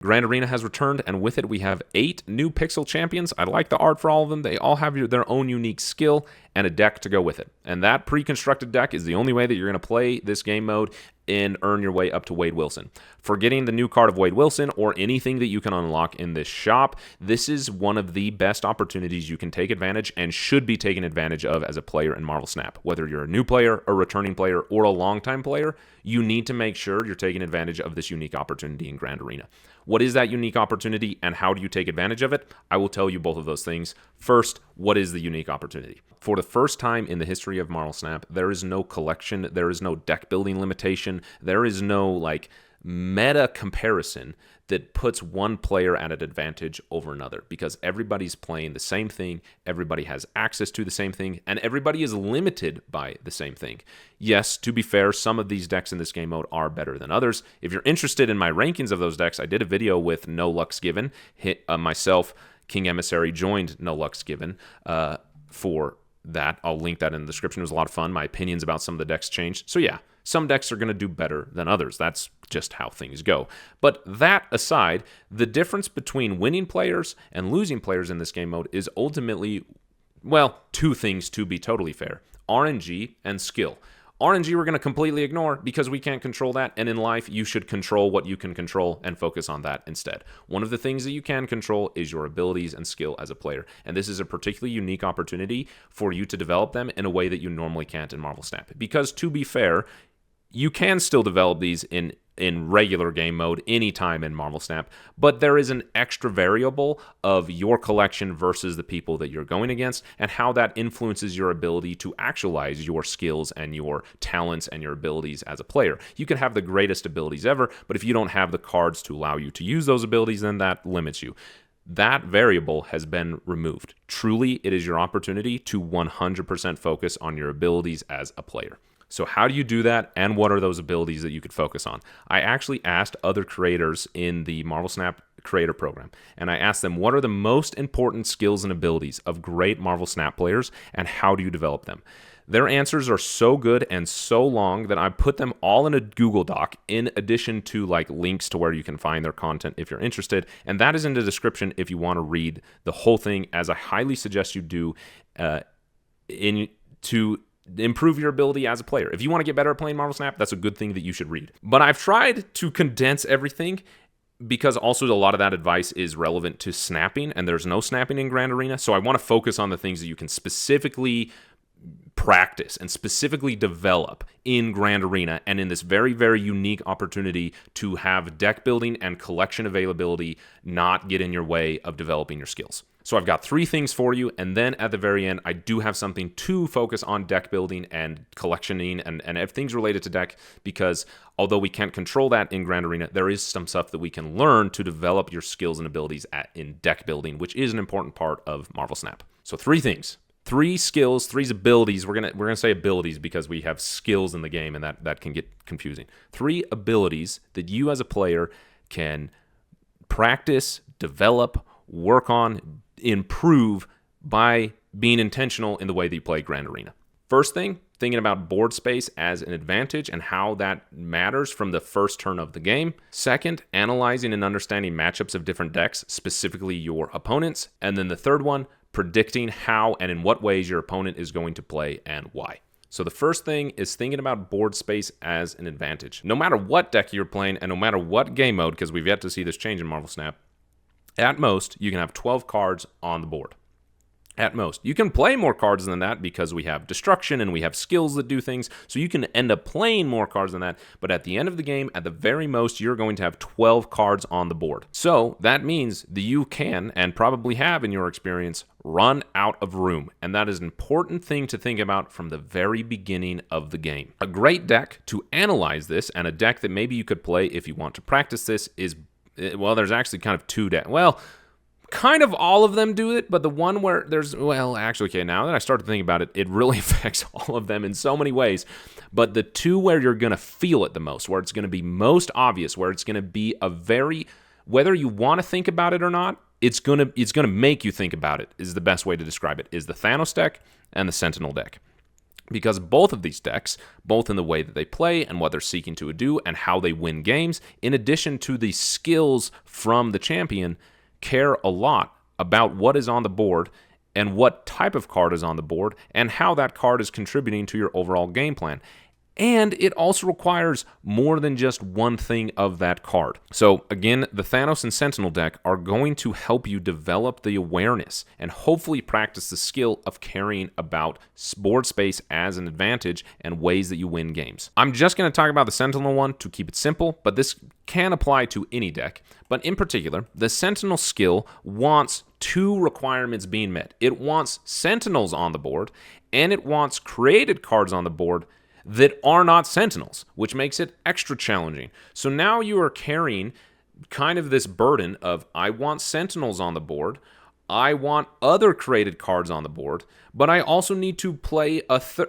Grand Arena has returned, and with it we have 8 new Pixel champions. I like the art for all of them. They all have their own unique skill and a deck to go with it. And that pre-constructed deck is the only way that you're going to play this game mode and earn your way up to Wade Wilson. For getting the new card of Wade Wilson or anything that you can unlock in this shop, this is one of the best opportunities you can take advantage and should be taken advantage of as a player in Marvel Snap. Whether you're a new player, a returning player, or a longtime player, you need to make sure you're taking advantage of this unique opportunity in Grand Arena. What is that unique opportunity and how do you take advantage of it? I will tell you both of those things. First, what is the unique opportunity? For the first time in the history of Marvel Snap, there is no collection, there is no deck building limitation, there is no meta comparison that puts one player at an advantage over another because everybody's playing the same thing, everybody has access to the same thing, and everybody is limited by the same thing. Yes, to be fair, some of these decks in this game mode are better than others. If you're interested in my rankings of those decks, I did a video with No Lux Given. Myself, King Emissary, joined No Lux Given for that. I'll link that in the description. It was a lot of fun. My opinions about some of the decks changed. So yeah, some decks are going to do better than others. That's just how things go. But that aside, the difference between winning players and losing players in this game mode is ultimately, well, 2 things to be totally fair. RNG and skill. RNG we're going to completely ignore because we can't control that, and in life you should control what you can control and focus on that instead. One of the things that you can control is your abilities and skill as a player, and this is a particularly unique opportunity for you to develop them in a way that you normally can't in Marvel Snap. Because to be fair, you can still develop these in regular game mode anytime in Marvel Snap, but there is an extra variable of your collection versus the people that you're going against and how that influences your ability to actualize your skills and your talents and your abilities as a player. You can have the greatest abilities ever, but if you don't have the cards to allow you to use those abilities, then that limits you. That variable has been removed. Truly, it is your opportunity to 100% focus on your abilities as a player. So how do you do that, and what are those abilities that you could focus on? I actually asked other creators in the Marvel Snap Creator Program, and I asked them what are the most important skills and abilities of great Marvel Snap players, and how do you develop them? Their answers are so good and so long that I put them all in a Google Doc in addition to links to where you can find their content if you're interested, and that is in the description if you want to read the whole thing, as I highly suggest you do to improve your ability as a player. If you want to get better at playing Marvel Snap, that's a good thing that you should read. But I've tried to condense everything because also a lot of that advice is relevant to snapping, and there's no snapping in Grand Arena, so I want to focus on the things that you can specifically practice and specifically develop in Grand Arena and in this very, very unique opportunity to have deck building and collection availability not get in your way of developing your skills. So I've got 3 things for you, and then at the very end, I do have something to focus on deck building and collectioning and things related to deck, because although we can't control that in Grand Arena, there is some stuff that we can learn to develop your skills and abilities in deck building, which is an important part of Marvel Snap. So 3 things. 3 skills, 3 abilities. We're gonna say abilities because we have skills in the game, and that can get confusing. 3 abilities that you as a player can practice, develop, work on, improve by being intentional in the way that you play Grand Arena. First thing, thinking about board space as an advantage and how that matters from the first turn of the game. Second, analyzing and understanding matchups of different decks, specifically your opponents. And then the third one, predicting how and in what ways your opponent is going to play and why. So the first thing is thinking about board space as an advantage. No matter what deck you're playing and no matter what game mode, because we've yet to see this change in Marvel Snap, at most, you can have 12 cards on the board. At most. You can play more cards than that because we have destruction and we have skills that do things, so you can end up playing more cards than that, but at the end of the game, at the very most, you're going to have 12 cards on the board. So that means that you can, and probably have in your experience, run out of room, and that is an important thing to think about from the very beginning of the game. A great deck to analyze this, and a deck that maybe you could play if you want to practice this is, well, there's actually kind of 2 decks. Well, kind of all of them do it, but the one where there's, well, actually, okay, now that I start to think about it, it really affects all of them in so many ways. But the 2 where you're going to feel it the most, where it's going to be most obvious, where it's going to be a very, whether you want to think about it or not, it's going to make you think about it, is the best way to describe it, is the Thanos deck and the Sentinel deck. because both of these decks, both in the way that they play and what they're seeking to do and how they win games, in addition to the skills from the champion, care a lot about what is on the board and what type of card is on the board and how that card is contributing to your overall game plan. And it also requires more than just one thing of that card. So again, the Thanos and Sentinel deck are going to help you develop the awareness and hopefully practice the skill of caring about board space as an advantage and ways that you win games. I'm just going to talk about the Sentinel one to keep it simple, but this can apply to any deck. But in particular, the Sentinel skill wants two requirements being met. It wants Sentinels on the board, and it wants created cards on the board that are not Sentinels, which makes it extra challenging. So now you are carrying kind of this burden of, I want Sentinels on the board, I want other created cards on the board, but I also need to play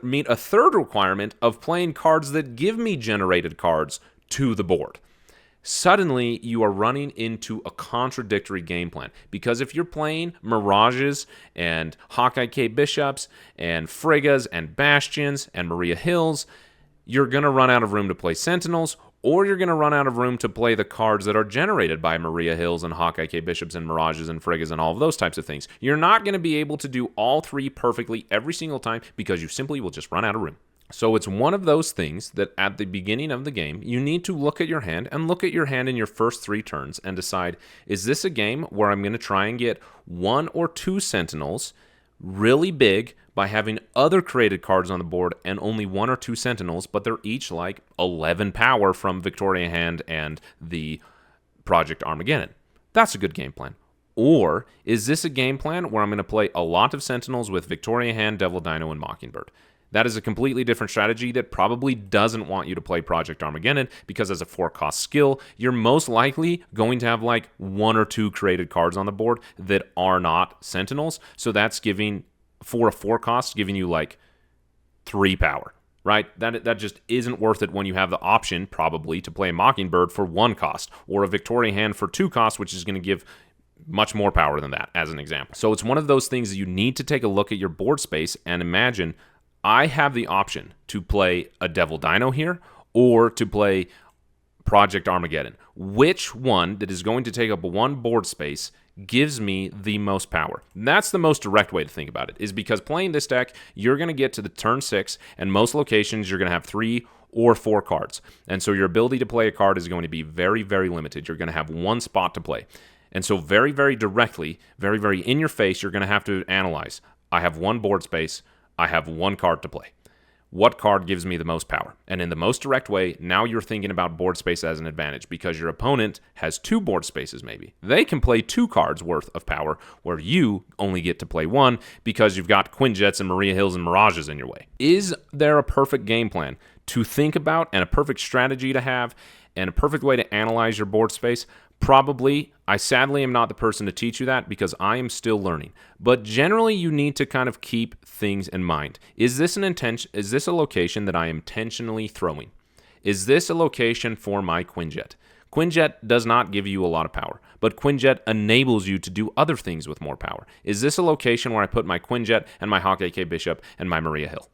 meet a third requirement of playing cards that give me generated cards to the board. Suddenly, you are running into a contradictory game plan. Because if you're playing Mirages and Hawkeye K Bishops and Friggas and Bastions and Maria Hills, you're going to run out of room to play Sentinels, or you're going to run out of room to play the cards that are generated by Maria Hills and Hawkeye K Bishops and Mirages and Friggas and all of those types of things. You're not going to be able to do all three perfectly every single time because you simply will just run out of room. So it's one of those things that at the beginning of the game, you need to look at your hand and look at your hand in your first 3 turns and decide, is this a game where I'm going to try and get 1 or 2 Sentinels really big by having other created cards on the board and only 1 or 2 Sentinels, but they're each like 11 power from Victoria Hand and the Project Armageddon? That's a good game plan. Or is this a game plan where I'm going to play a lot of Sentinels with Victoria Hand, Devil Dino, and Mockingbird? That is a completely different strategy that probably doesn't want you to play Project Armageddon because as a 4-cost skill, you're most likely going to have like 1 or 2 created cards on the board that are not Sentinels. So that's giving, for a 4-cost, giving you like 3 power, right? That just isn't worth it when you have the option probably to play a Mockingbird for 1 cost or a Victoria Hand for 2 costs, which is going to give much more power than that, as an example. So it's one of those things that you need to take a look at your board space and imagine, I have the option to play a Devil Dino here or to play Project Armageddon. Which one that is going to take up 1 board space gives me the most power? And that's the most direct way to think about it, is because playing this deck, you're going to get to the turn 6, and most locations you're going to have 3 or 4 cards. And so your ability to play a card is going to be very, very limited. You're going to have 1 spot to play. And so very, very directly, very, very in your face, you're going to have to analyze, I have 1 board space, I have 1 card to play. What card gives me the most power? And in the most direct way, now you're thinking about board space as an advantage because your opponent has 2 board spaces maybe. They can play 2 cards worth of power where you only get to play 1 because you've got Quinjets and Maria Hills and Mirages in your way. Is there a perfect game plan to think about and a perfect strategy to have and a perfect way to analyze your board space? Probably. I sadly am not the person to teach you that because I am still learning. But generally, you need to kind of keep things in mind. Is this a location that I am intentionally throwing? Is this a location for my Quinjet? Quinjet does not give you a lot of power, but Quinjet enables you to do other things with more power. Is this a location where I put my Quinjet and my Hawkeye K Bishop and my Maria Hill?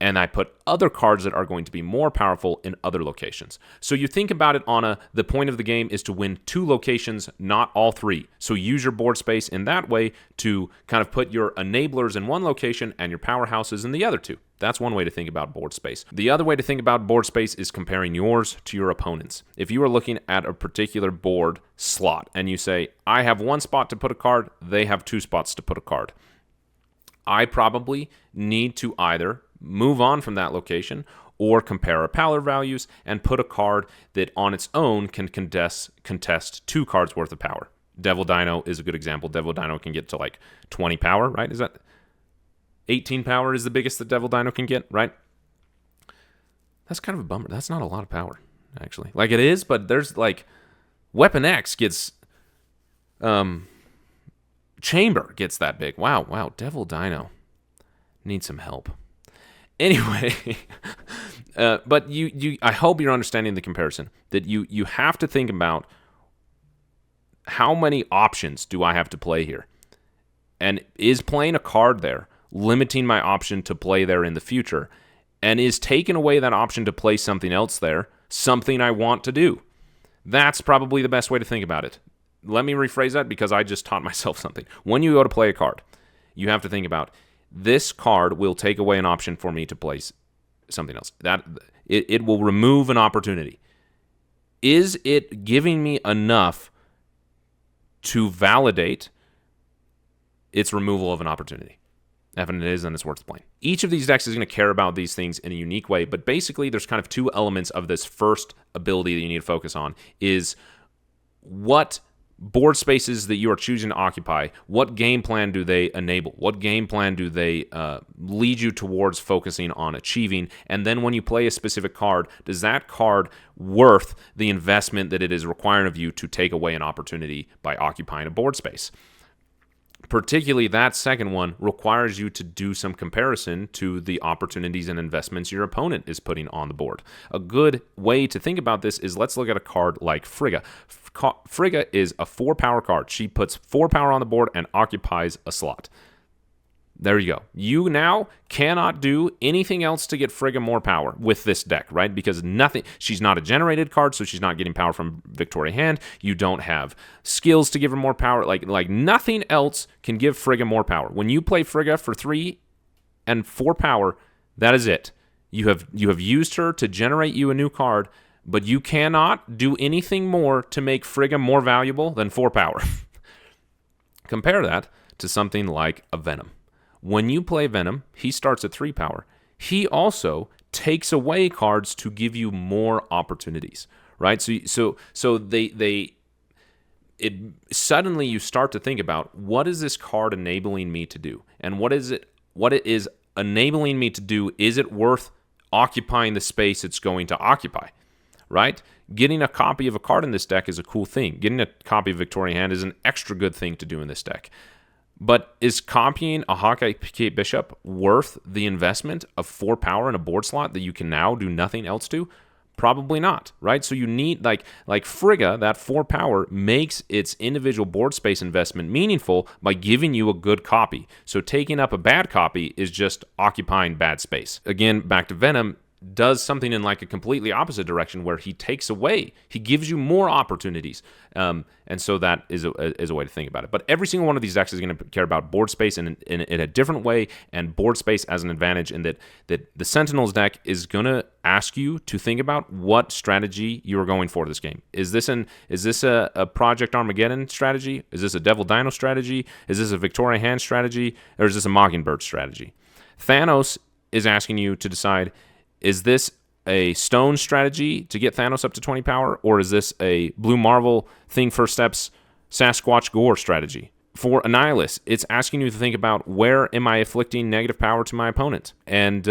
And I put other cards that are going to be more powerful in other locations. So you think about it on the point of the game is to win 2 locations, not all 3. So use your board space in that way to kind of put your enablers in one location and your powerhouses in the other 2. That's one way to think about board space. The other way to think about board space is comparing yours to your opponent's. If you are looking at a particular board slot and you say, I have 1 spot to put a card, they have 2 spots to put a card, I probably need to either move on from that location or compare our power values and put a card that on its own can contest 2 cards worth of power. Devil Dino is a good example. Devil Dino can get to like 20 power, right? Is that 18 power is the biggest that Devil Dino can get, right? That's kind of a bummer. That's not a lot of power, actually. Like it is, but there's like Weapon X gets Chamber gets that big. Wow. Devil Dino needs some help. Anyway, but I hope you're understanding the comparison, that you have to think about how many options do I have to play here? And is playing a card there limiting my option to play there in the future? and is taking away that option to play something else there, something I want to do. That's probably the best way to think about it. Let me rephrase that because I just taught myself something. When you go to play a card, you have to think about, this card will take away an option for me to play something else. It will remove an opportunity. Is it giving me enough to validate its removal of an opportunity? If it is, then it's worth playing. Each of these decks is going to care about these things in a unique way, but basically there's kind of two elements of this first ability that you need to focus on, is what board spaces that you are choosing to occupy, what game plan do they enable? What game plan do they lead you towards focusing on achieving? And then when you play a specific card, does that card worth the investment that it is requiring of you to take away an opportunity by occupying a board space? Particularly that second one requires you to do some comparison to the opportunities and investments your opponent is putting on the board. A good way to think about this is, let's look at a card like Frigga. Frigga is a 4-power card. She puts 4 power on the board and occupies a slot. There you go. You now cannot do anything else to get Frigga more power with this deck, right? Because she's not a generated card, so she's not getting power from Victoria Hand. You don't have skills to give her more power. Like nothing else can give Frigga more power. When you play Frigga for 3 and 4 power, that is it. You have used her to generate you a new card, but you cannot do anything more to make Frigga more valuable than 4 power. Compare that to something like a Venom. When you play Venom, he starts at 3 power. He also takes away cards to give you more opportunities, right? So suddenly you start to think about, what is this card enabling me to do? And what it is enabling me to do, is it worth occupying the space it's going to occupy, right? Getting a copy of a card in this deck is a cool thing. Getting a copy of Victoria Hand is an extra good thing to do in this deck. But is copying a Hawkeye Cape Bishop worth the investment of 4 power in a board slot that you can now do nothing else to? Probably not, right? So you need, like Frigga, that 4 power makes its individual board space investment meaningful by giving you a good copy. So taking up a bad copy is just occupying bad space. Again, back to Venom, does something in like a completely opposite direction where he takes away, he gives you more opportunities. And so that is a way to think about it. But every single one of these decks is going to care about board space in a different way, and board space as an advantage, in that the Sentinels deck is going to ask you to think about what strategy you are going for this game. Is this a Project Armageddon strategy? Is this a Devil Dino strategy? Is this a Victoria Hand strategy? Or is this a Mockingbird strategy? Thanos is asking you to decide, is this a Stone strategy to get Thanos up to 20 power, or is this a Blue Marvel Thing First Steps Sasquatch Gore strategy? For Annihilus, it's asking you to think about, where am I afflicting negative power to my opponent? And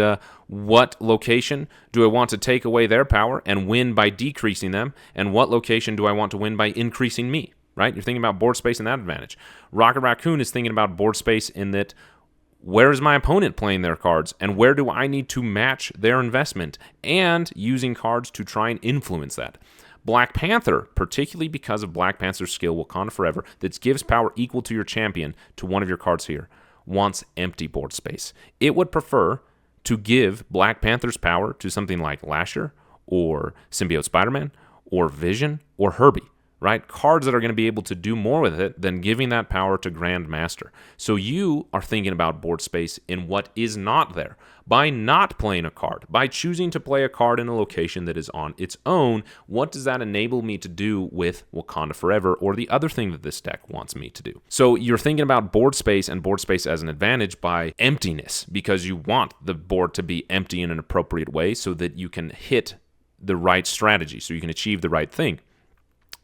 what location do I want to take away their power and win by decreasing them? And what location do I want to win by increasing me? Right? You're thinking about board space and that advantage. Rocket Raccoon is thinking about board space in that, where is my opponent playing their cards, and where do I need to match their investment, and using cards to try and influence that. Black Panther, particularly because of Black Panther's skill, Wakanda Forever, that gives power equal to your champion to one of your cards here, wants empty board space. It would prefer to give Black Panther's power to something like Lasher, or Symbiote Spider-Man, or Vision, or Herbie. Right? Cards that are going to be able to do more with it than giving that power to Grandmaster. So you are thinking about board space in what is not there. By not playing a card, by choosing to play a card in a location that is on its own, what does that enable me to do with Wakanda Forever, or the other thing that this deck wants me to do? So you're thinking about board space and board space as an advantage by emptiness, because you want the board to be empty in an appropriate way so that you can hit the right strategy, so you can achieve the right thing.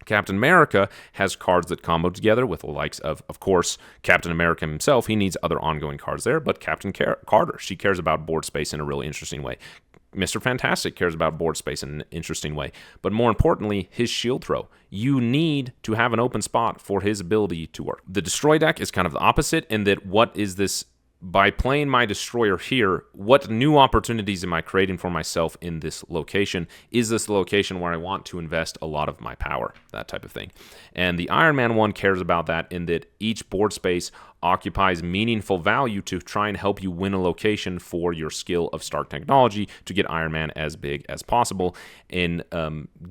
Captain America has cards that combo together with the likes of course, Captain America himself. He needs other ongoing cards there, but Captain Carter, she cares about board space in a really interesting way. Mr. Fantastic cares about board space in an interesting way. But more importantly, his shield throw. You need to have an open spot for his ability to work. The Destroy deck is kind of the opposite in that, what is this by playing my destroyer here, what new opportunities am I creating for myself in this location? Is this the location where I want to invest a lot of my power? That type of thing. And the Iron Man one cares about that in that each board space occupies meaningful value to try and help you win a location for your skill of Stark Technology to get Iron Man as big as possible in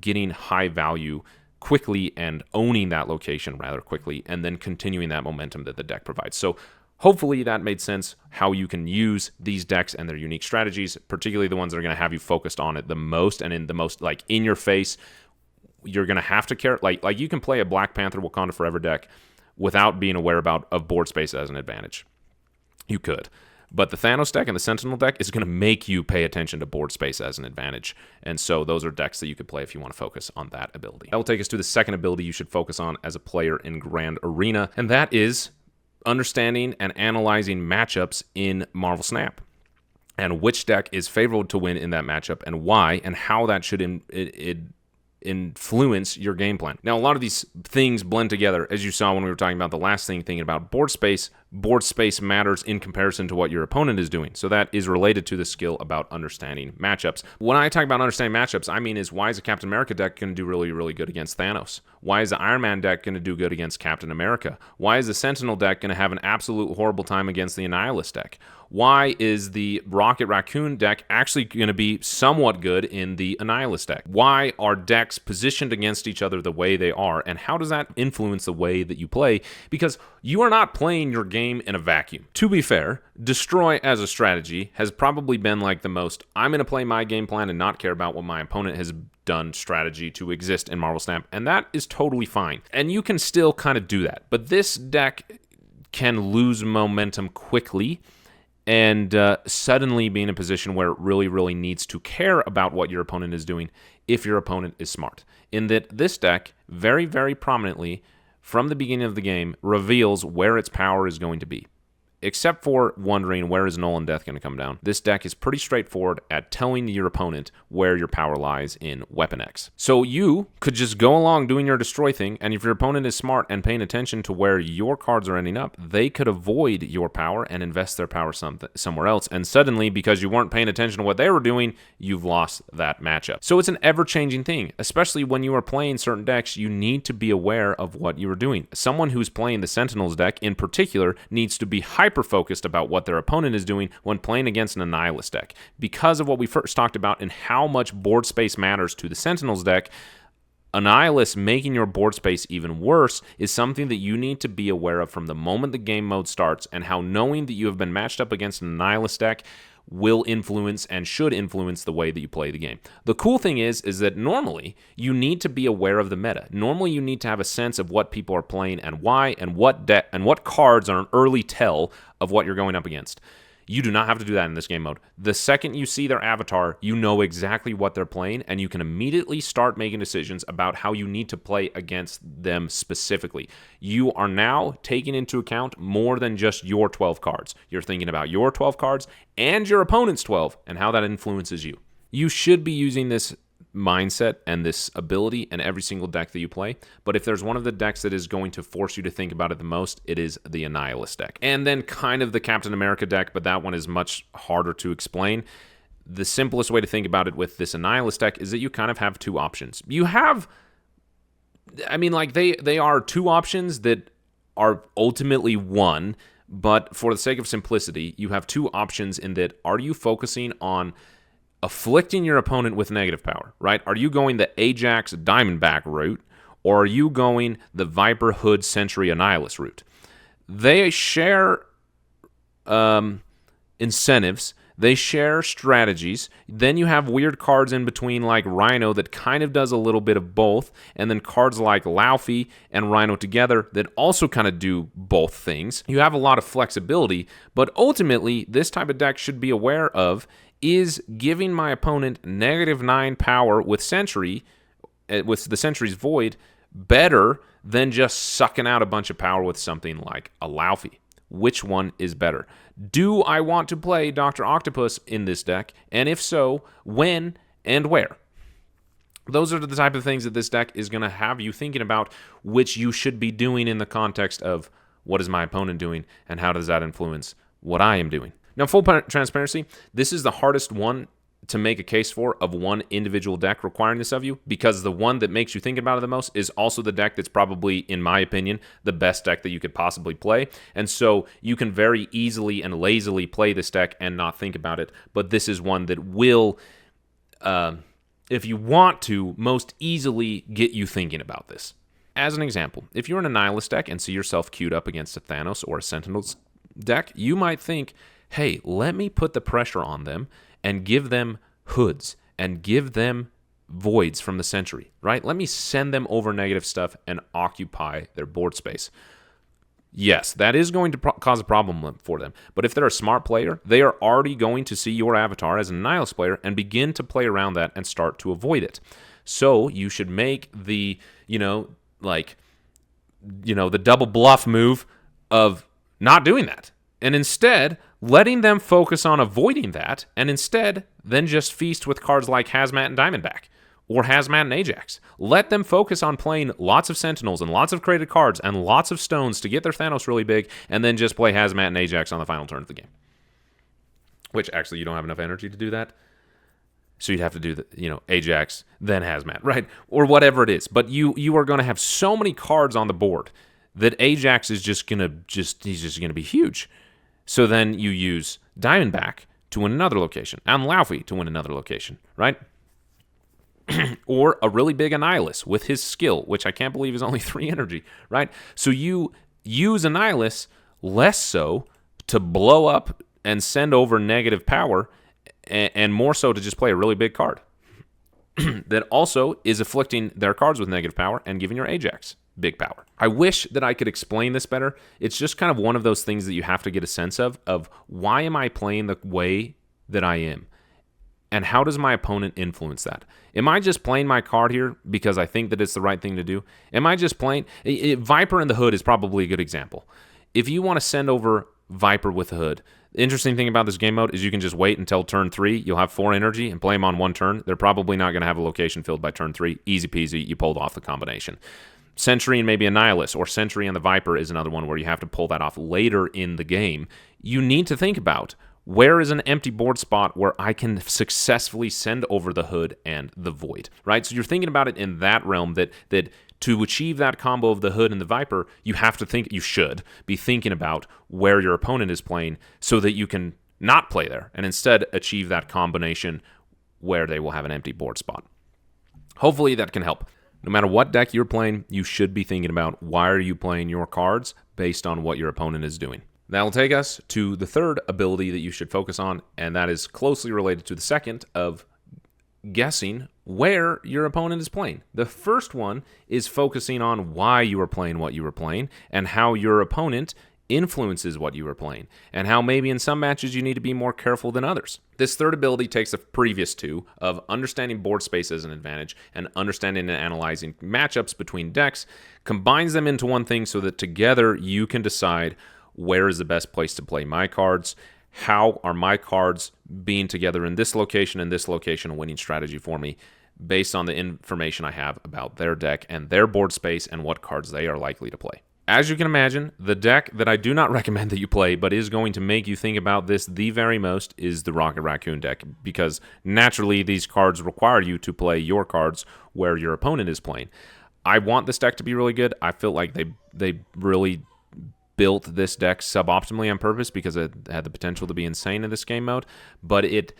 getting high value quickly and owning that location rather quickly, and then continuing that momentum that the deck provides. So hopefully that made sense how you can use these decks and their unique strategies, particularly the ones that are going to have you focused on it the most and in the most like in your face. You're going to have to care. Like you can play a Black Panther Wakanda Forever deck without being aware of board space as an advantage. You could. But the Thanos deck and the Sentinel deck is going to make you pay attention to board space as an advantage. And so those are decks that you could play if you want to focus on that ability. That will take us to the second ability you should focus on as a player in Grand Arena, and that is understanding and analyzing matchups in Marvel Snap, and which deck is favorable to win in that matchup and why, and how that should influence your game plan. Now, a lot of these things blend together, as you saw when we were talking about the last thing, thinking about board space. Board space matters in comparison to what your opponent is doing. So that is related to the skill about understanding matchups. When I talk about understanding matchups, I mean is why is a Captain America deck going to do really, really good against Thanos? Why is the Iron Man deck going to do good against Captain America? Why is the Sentinel deck going to have an absolute horrible time against the Annihilus deck? Why is the Rocket Raccoon deck actually going to be somewhat good in the Annihilus deck? Why are decks positioned against each other the way they are, and how does that influence the way that you play? Because you are not playing your game in a vacuum. To be fair, Destroy as a strategy has probably been like the most, I'm going to play my game plan and not care about what my opponent has done strategy to exist in Marvel Snap, and that is totally fine. And you can still kind of do that. But this deck can lose momentum quickly and suddenly be in a position where it really, really needs to care about what your opponent is doing if your opponent is smart. In that this deck, very, very prominently, from the beginning of the game, reveals where its power is going to be. Except for wondering where is Null and Death going to come down, this deck is pretty straightforward at telling your opponent where your power lies in Weapon X. So you could just go along doing your destroy thing, and if your opponent is smart and paying attention to where your cards are ending up, they could avoid your power and invest their power somewhere else. And suddenly, because you weren't paying attention to what they were doing, you've lost that matchup. So it's an ever-changing thing, especially when you are playing certain decks. You need to be aware of what you are doing. Someone who's playing the Sentinels deck in particular needs to be hyper-focused about what their opponent is doing when playing against an Annihilus deck. Because of what we first talked about and how much board space matters to the Sentinels deck, Annihilus making your board space even worse is something that you need to be aware of from the moment the game mode starts, and how knowing that you have been matched up against an Annihilus deck will influence and should influence the way that you play the game. The cool thing is that normally you need to be aware of the meta. Normally you need to have a sense of what people are playing and why, and what cards are an early tell of what you're going up against. You do not have to do that in this game mode. The second you see their avatar, you know exactly what they're playing, and you can immediately start making decisions about how you need to play against them specifically. You are now taking into account more than just your 12 cards. You're thinking about your 12 cards and your opponent's 12 and how that influences you. You should be using this mindset and this ability in every single deck that you play, but if there's one of the decks that is going to force you to think about it the most, it is the Annihilus deck. And then kind of the Captain America deck, but that one is much harder to explain. The simplest way to think about it with this Annihilus deck is that you kind of have two options. You have, they are two options that are ultimately one, but for the sake of simplicity, you have two options in that, are you focusing on afflicting your opponent with negative power, right? Are you going the Ajax Diamondback route, or are you going the Viper Hood Sentry Annihilus route? They share incentives. They share strategies. Then you have weird cards in between like Rhino that kind of does a little bit of both, and then cards like Laufey and Rhino together that also kind of do both things. You have a lot of flexibility, but ultimately this type of deck should be aware of is giving my opponent -9 power with Sentry, with the Sentry's Void, better than just sucking out a bunch of power with something like a Laufey. Which one is better? Do I want to play Dr. Octopus in this deck? And if so, when and where? Those are the type of things that this deck is going to have you thinking about, which you should be doing in the context of what is my opponent doing and how does that influence what I am doing. Now, full transparency, this is the hardest one to make a case for of one individual deck requiring this of you, because the one that makes you think about it the most is also the deck that's probably, in my opinion, the best deck that you could possibly play. And so you can very easily and lazily play this deck and not think about it. But this is one that will, if you want to, most easily get you thinking about this. As an example, if you're in a Nihilist deck and see yourself queued up against a Thanos or a Sentinels deck, you might think, hey, let me put the pressure on them and give them hoods and give them voids from the Sentry, right? Let me send them over negative stuff and occupy their board space. Yes, that is going to cause a problem for them. But if they're a smart player, they are already going to see your avatar as a Nihilist player and begin to play around that and start to avoid it. So you should make the, the double bluff move of not doing that. And instead, letting them focus on avoiding that, and instead, then just feast with cards like Hazmat and Diamondback, or Hazmat and Ajax. Let them focus on playing lots of Sentinels and lots of created cards and lots of stones to get their Thanos really big, and then just play Hazmat and Ajax on the final turn of the game. Which, actually, you don't have enough energy to do that. So you'd have to do Ajax, then Hazmat, right? Or whatever it is. But you are going to have so many cards on the board that Ajax is he's just going to be huge. So then you use Diamondback to win another location, and Laufey to win another location, right? Or a really big Annihilus with his skill, which I can't believe is only 3 energy, right? So you use Annihilus less so to blow up and send over negative power, and more so to just play a really big card that also is afflicting their cards with negative power and giving your Ajax big power. I wish that I could explain this better. It's just kind of one of those things that you have to get a sense of why am I playing the way that I am? And how does my opponent influence that? Am I just playing my card here because I think that it's the right thing to do? Am I just playing... Viper in the Hood is probably a good example. If you want to send over Viper with the Hood, the interesting thing about this game mode is you can just wait until turn 3. You'll have 4 energy and play them on 1 turn. They're probably not going to have a location filled by turn 3. Easy peasy, you pulled off the combination. Sentry and maybe a Nihilus, or Sentry and the Viper is another one where you have to pull that off later in the game. You need to think about, where is an empty board spot where I can successfully send over the Hood and the Void, right? So you're thinking about it in that realm, that to achieve that combo of the Hood and the Viper, you should be thinking about where your opponent is playing so that you can not play there and instead achieve that combination where they will have an empty board spot. Hopefully that can help. No matter what deck you're playing, you should be thinking about why are you playing your cards based on what your opponent is doing. That will take us to the third ability that you should focus on, and that is closely related to the second of guessing where your opponent is playing. The first one is focusing on why you are playing what you are playing and how your opponent influences what you are playing, and how maybe in some matches you need to be more careful than others. This third ability takes the previous two of understanding board space as an advantage and understanding and analyzing matchups between decks, combines them into one thing so that together you can decide where is the best place to play my cards, how are my cards being together in this location and this location a winning strategy for me based on the information I have about their deck and their board space and what cards they are likely to play. As you can imagine, the deck that I do not recommend that you play, but is going to make you think about this the very most, is the Rocket Raccoon deck, because naturally these cards require you to play your cards where your opponent is playing. I want this deck to be really good. I feel like they really built this deck suboptimally on purpose because it had the potential to be insane in this game mode, but it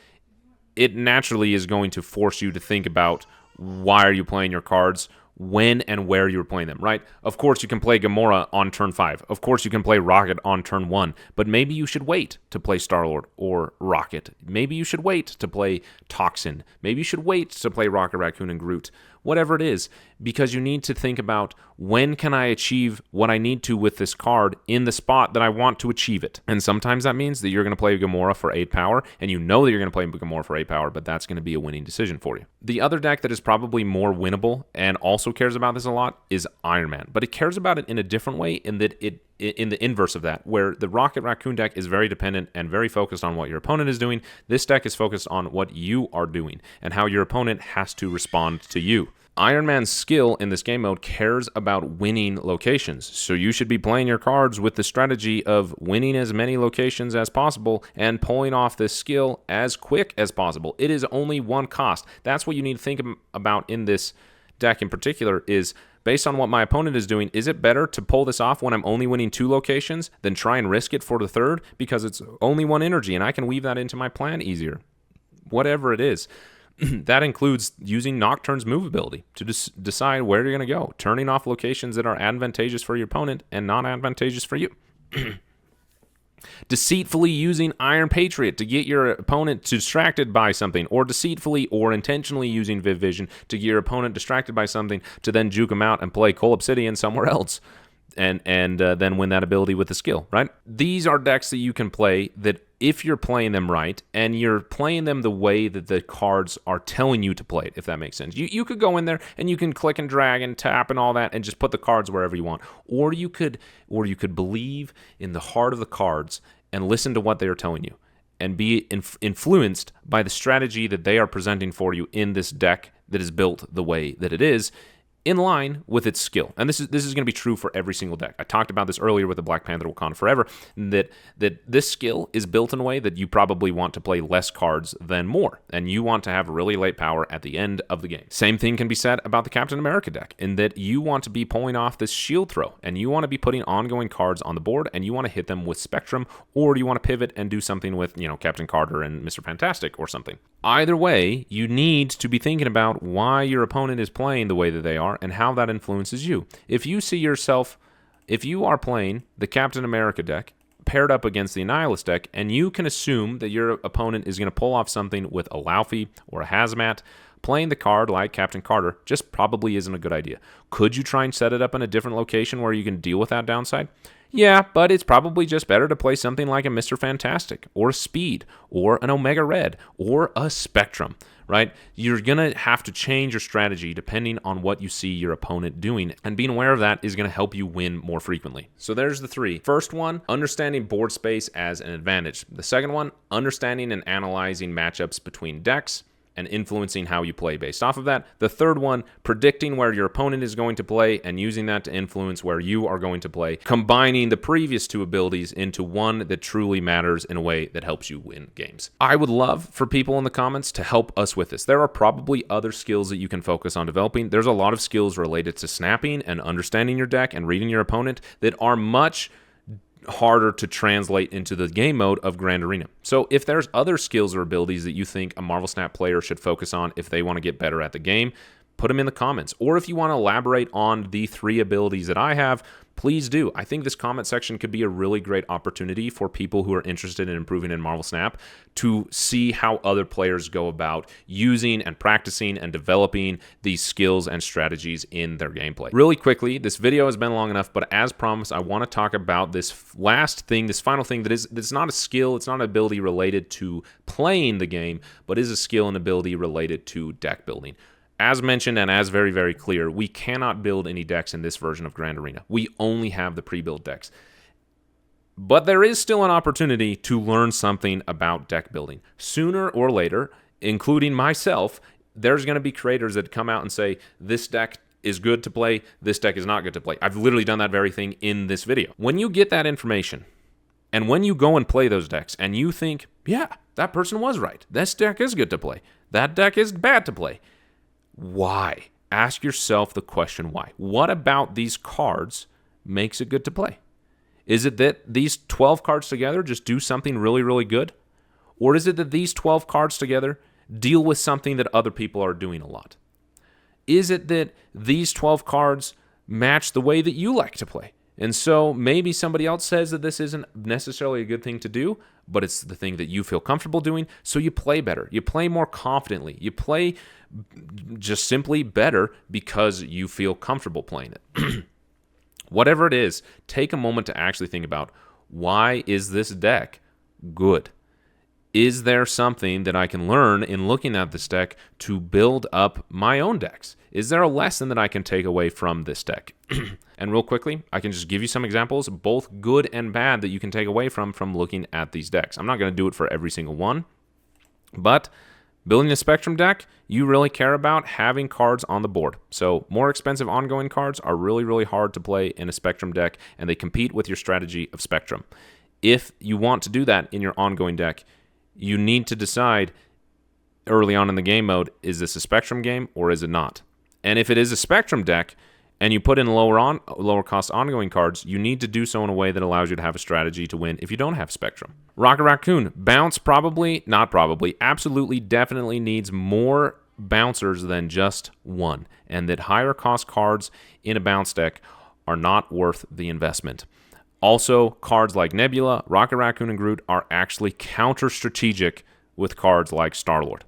naturally is going to force you to think about why are you playing your cards, when and where you're playing them, right? Of course, you can play Gamora on turn 5. Of course, you can play Rocket on turn 1. But maybe you should wait to play Star-Lord or Rocket. Maybe you should wait to play Toxin. Maybe you should wait to play Rocket Raccoon and Groot. Whatever it is, because you need to think about when can I achieve what I need to with this card in the spot that I want to achieve it. And sometimes that means that you're going to play Gamora for 8 power, and you know that you're going to play Gamora for 8 power, but that's going to be a winning decision for you. The other deck that is probably more winnable and also cares about this a lot is Iron Man, but it cares about it in a different way in that in the inverse of that, where the Rocket Raccoon deck is very dependent and very focused on what your opponent is doing. This deck is focused on what you are doing and how your opponent has to respond to you. Iron Man's skill in this game mode cares about winning locations, so you should be playing your cards with the strategy of winning as many locations as possible and pulling off this skill as quick as possible. It is only one cost. That's what you need to think about in this deck in particular is, based on what my opponent is doing, is it better to pull this off when I'm only winning 2 locations than try and risk it for the third because it's only 1 energy and I can weave that into my plan easier? Whatever it is. That includes using Nocturne's move ability to decide where you're going to go, turning off locations that are advantageous for your opponent and not advantageous for you. Deceitfully using Iron Patriot to get your opponent distracted by something, or deceitfully or intentionally using Viv Vision to get your opponent distracted by something to then juke them out and play Coal Obsidian somewhere else. And then win that ability with the skill, right? These are decks that you can play that if you're playing them right and you're playing them the way that the cards are telling you to play it, if that makes sense. You could go in there and you can click and drag and tap and all that and just put the cards wherever you want. Or you could believe in the heart of the cards and listen to what they are telling you and be influenced by the strategy that they are presenting for you in this deck that is built the way that it is, in line with its skill. And this is going to be true for every single deck. I talked about this earlier with the Black Panther Wakanda Forever, that this skill is built in a way that you probably want to play less cards than more, and you want to have really late power at the end of the game. Same thing can be said about the Captain America deck, in that you want to be pulling off this shield throw, and you want to be putting ongoing cards on the board, and you want to hit them with Spectrum, or you want to pivot and do something with, Captain Carter and Mr. Fantastic or something. Either way, you need to be thinking about why your opponent is playing the way that they are and how that influences you. If you are playing the Captain America deck paired up against the Annihilus deck, and you can assume that your opponent is going to pull off something with a Laufey or a Hazmat, playing the card like Captain Carter just probably isn't a good idea. Could you try and set it up in a different location where you can deal with that downside? Yeah, but it's probably just better to play something like a Mr. Fantastic, or a Speed, or an Omega Red, or a Spectrum, right? You're going to have to change your strategy depending on what you see your opponent doing, and being aware of that is going to help you win more frequently. So there's the 3. First one, understanding board space as an advantage. The second one, understanding and analyzing matchups between decks and influencing how you play based off of that. The third one, predicting where your opponent is going to play and using that to influence where you are going to play, combining the previous 2 abilities into one that truly matters in a way that helps you win games. I would love for people in the comments to help us with this. There are probably other skills that you can focus on developing. There's a lot of skills related to snapping and understanding your deck and reading your opponent that are much harder to translate into the game mode of Grand Arena. So if there's other skills or abilities that you think a Marvel Snap player should focus on if they want to get better at the game, put them in the comments. Or if you want to elaborate on the 3 abilities that I have, please do. I think this comment section could be a really great opportunity for people who are interested in improving in Marvel Snap to see how other players go about using and practicing and developing these skills and strategies in their gameplay. Really quickly, this video has been long enough, but as promised, I want to talk about this last thing, this final thing that's not a skill, it's not an ability related to playing the game, but is a skill and ability related to deck building. As mentioned and as very, very clear, we cannot build any decks in this version of Grand Arena. We only have the pre-built decks. But there is still an opportunity to learn something about deck building. Sooner or later, including myself, there's going to be creators that come out and say, this deck is good to play, this deck is not good to play. I've literally done that very thing in this video. When you get that information, and when you go and play those decks, and you think, yeah, that person was right. This deck is good to play. That deck is bad to play. Why? Ask yourself the question why. What about these cards makes it good to play? Is it that these 12 cards together just do something really, really good? Or is it that these 12 cards together deal with something that other people are doing a lot? Is it that these 12 cards match the way that you like to play? And so maybe somebody else says that this isn't necessarily a good thing to do, but it's the thing that you feel comfortable doing, so you play better. You play more confidently. You play just simply better because you feel comfortable playing it. Whatever it is, take a moment to actually think about, why is this deck good? Is there something that I can learn in looking at this deck to build up my own decks? Is there a lesson that I can take away from this deck? And real quickly, I can just give you some examples, both good and bad, that you can take away from looking at these decks. I'm not going to do it for every single one, but Building a Spectrum deck, you really care about having cards on the board. So more expensive ongoing cards are really, really hard to play in a Spectrum deck, and they compete with your strategy of Spectrum. If you want to do that in your ongoing deck, you need to decide early on in the game mode, is this a Spectrum game or is it not? And if it is a Spectrum deck, and you put in lower cost ongoing cards, you need to do so in a way that allows you to have a strategy to win if you don't have Spectrum. Rocket Raccoon, bounce absolutely, definitely needs more bouncers than just one, and that higher cost cards in a bounce deck are not worth the investment. Also, cards like Nebula, Rocket Raccoon, and Groot are actually counter-strategic with cards like Star-Lord.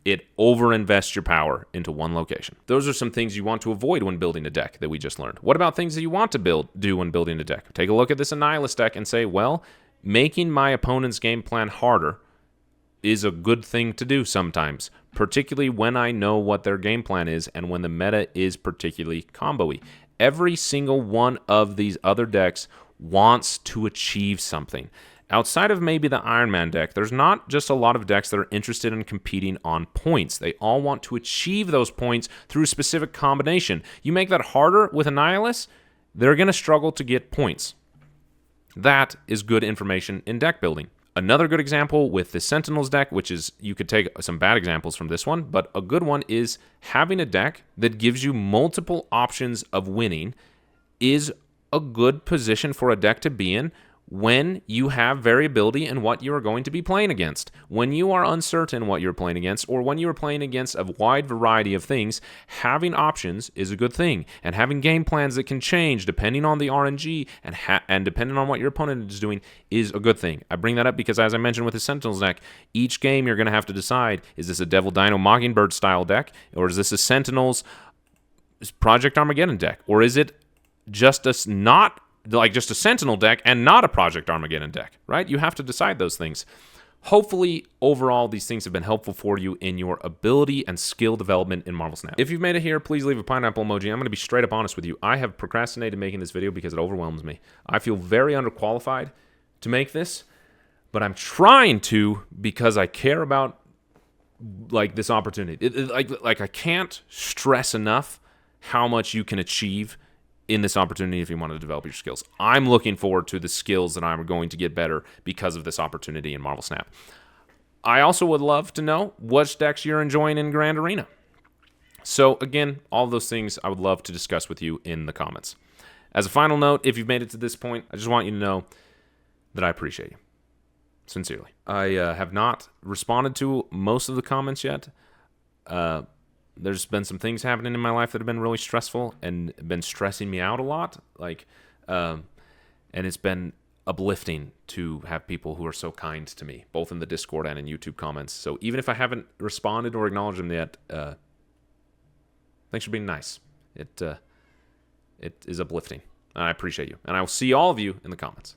It overinvests your power into one location. Those are some things you want to avoid when building a deck that we just learned. What about things that you want to do when building a deck? Take a look at this Annihilus deck and say, well, making my opponent's game plan harder is a good thing to do sometimes, particularly when I know what their game plan is and when the meta is particularly combo-y. Every single one of these other decks wants to achieve something. Outside of maybe the Iron Man deck, there's not just a lot of decks that are interested in competing on points. They all want to achieve those points through a specific combination. You make that harder with Annihilus, they're going to struggle to get points. That is good information in deck building. Another good example with the Sentinels deck, which is, you could take some bad examples from this one, but a good one is having a deck that gives you multiple options of winning is a good position for a deck to be in when you have variability in what you are going to be playing against. When you are uncertain what you're playing against, or when you are playing against a wide variety of things, having options is a good thing. And having game plans that can change depending on the RNG and depending on what your opponent is doing is a good thing. I bring that up because, as I mentioned with the Sentinels deck, each game you're going to have to decide, is this a Devil Dino Mockingbird style deck, or is this a Sentinels Project Armageddon deck, or is it just a Sentinel deck and not a Project Armageddon deck, right? You have to decide those things. Hopefully, overall, these things have been helpful for you in your ability and skill development in Marvel Snap. If you've made it here, please leave a pineapple emoji. I'm going to be straight up honest with you. I have procrastinated making this video because it overwhelms me. I feel very underqualified to make this, but I'm trying to because I care about this opportunity. I can't stress enough how much you can achieve in this opportunity if you want to develop your skills. I'm looking forward to the skills that I'm going to get better because of this opportunity in Marvel Snap. I also would love to know which decks you're enjoying in Grand Arena. So again, all of those things I would love to discuss with you in the comments. As a final note, if you've made it to this point, I just want you to know that I appreciate you. Sincerely. I have not responded to most of the comments yet. There's been some things happening in my life that have been really stressful and been stressing me out a lot. And it's been uplifting to have people who are so kind to me, both in the Discord and in YouTube comments. So even if I haven't responded or acknowledged them yet, thanks for being nice. It is uplifting. I appreciate you. And I will see all of you in the comments.